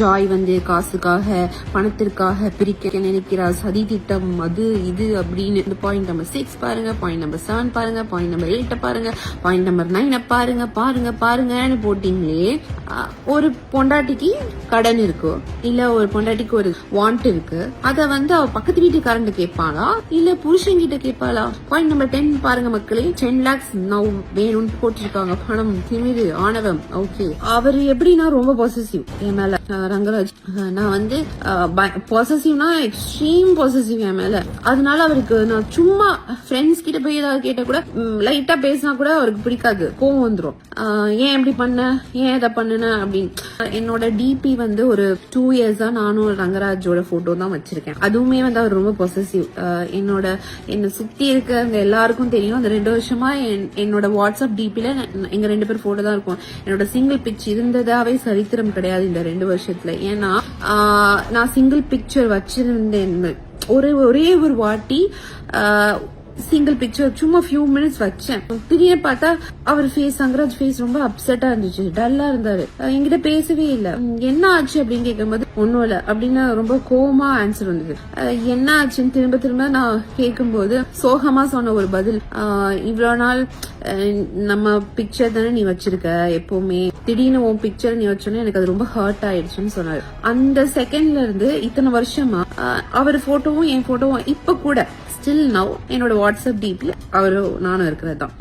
Joy வந்து காசுக்காக பணத்திற்காக பிரிக்க நினைக்கிறார், சதி திட்டம், அது இது அப்படின்னு. பாயிண்ட் நம்பர் 6 பாருங்க, பாயிண்ட் நம்பர் 7 பாருங்க, பாயிண்ட் நம்பர் 8 பாருங்க, பாயிண்ட் நம்பர் 9 பாருங்க பாருங்க பாருங்கன்னு போட்டீங்களே. ஒரு பொண்டாட்டிக்கு கடன் இருக்கு, இல்ல ஒரு பொண்டாட்டிக்கு ஒரு வாண்ட் இருக்கு, அத வந்து அவ பக்கத்து வீட்டுக்காரன் கேட்பாளா இல்ல புருஷன் கிட்ட கேட்பாளா? பாயிண்ட் நம்பர் 10 பாருங்க மக்களே. 10 lakhs நவ் வேணும்னு போட்டிருக்காங்க. பணம், திமிரு, ஆணவம். ஓகே, அவர் எப்படின்னா ரொம்ப பொசசிவ் என் மேல. ரங்கராஜ் நான் வந்து பொசசிவ்னா எக்ஸ்ட்ரீம் பொசசிவ் என் மேல. அதனால அவருக்கு நான் சும்மா ஃப்ரெண்ட்ஸ் கிட்ட போய் ஏதாவது கேட்ட கூட லைட்டா பேசினா கூட அவருக்கு பிடிக்காது, கோவம் வந்துரும். ஏன் இப்படி பண்ண, ஏன் இதை பண்ணுன அப்படின்னு. என்னோட டிபி வந்து ஒரு 2 years நானும் ரங்கராஜோட போட்டோ தான் வச்சிருக்கேன். அதுவுமே வந்து அவர் ரொம்ப பொசசிவ். என்னை சுத்தி இருக்க எல்லாருக்கும் தெரியும். அந்த 2 வருஷமா என்னோட வாட்ஸ்அப் டிபில எங்க 2 பேர் போட்டோ தான் இருக்கும். என்னோட சிங்கிள் பிக்சர் இருந்ததாவே சரித்திரம் கிடையாது இந்த 2 வருஷத்துல. ஏன்னா நான் சிங்கிள் பிக்சர் வச்சிருந்தேன் ஒரே ஒரு வாட்டி. சிங்கிள் பிக்சர் சும்மா ஃபியூ மினிட்ஸ் வச்சேன். திடீர்னு பார்த்தா அவர் ஃபேஸ், சங்கராஜ் ஃபேஸ் ரொம்ப அப்செட்டா இருந்துச்சு, டல்லா இருந்தாரு. என்கிட்ட பேசவே இல்ல. என்ன ஆச்சு அப்படின்னு கேட்கும்போது ஒன்னும் இல்ல அப்படின்னு ரொம்ப கோவமா ஆன்சர் வந்தது. என்ன ஆச்சுன்னு திரும்ப நான் கேட்கும்போது சோகமா சொன்ன ஒரு பதில், இவ்வளவு நாள் நம்ம பிக்சர் தானே நீ வச்சிருக்க எப்பவுமே, திடீர்னு உன் பிக்சர் நீ வச்சோன்னே எனக்கு அது ரொம்ப ஹர்ட் ஆயிடுச்சுன்னு சொன்னாரு. அந்த செகண்ட்ல இருந்து இத்தனை வருஷமா அவர் போட்டோவும் என் போட்டோவும் இப்ப கூட ஸ்டில் நவ் என்னோட வாட்ஸ்அப் டிபில அவரும் நானும் இருக்கிறது தான்.